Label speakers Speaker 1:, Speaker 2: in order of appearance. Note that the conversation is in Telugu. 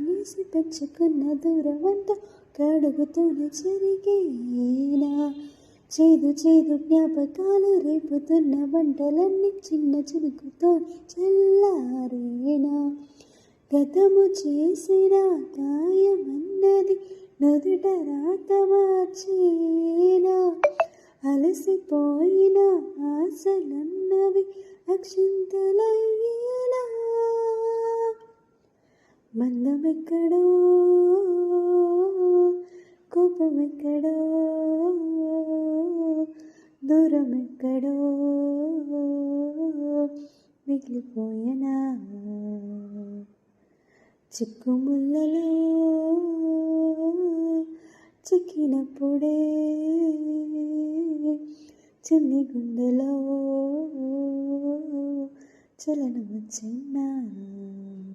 Speaker 1: నేసి పెంచుకున్న దూరమంత కడుగుతూనే చెరిగేనా చేదు చేదు జ్ఞాపకాలు రేపుతున్న వంటలన్నీ చిన్న చినుకుతో చల్లారేనా గతము చేసిన గాయమన్నది నుదుట రాత మార్చేనా అలసిపోయిన ఆశలన్నవి అక్షింతలయ్యేలా మందమెక్కడో కోపమెక్కడో దూరమెక్కడో మిగిలిపోయేనా చిక్కుముళ్ళలో చిక్కినప్పుడే చిన్ని గుండెలో చలనం వచ్చినా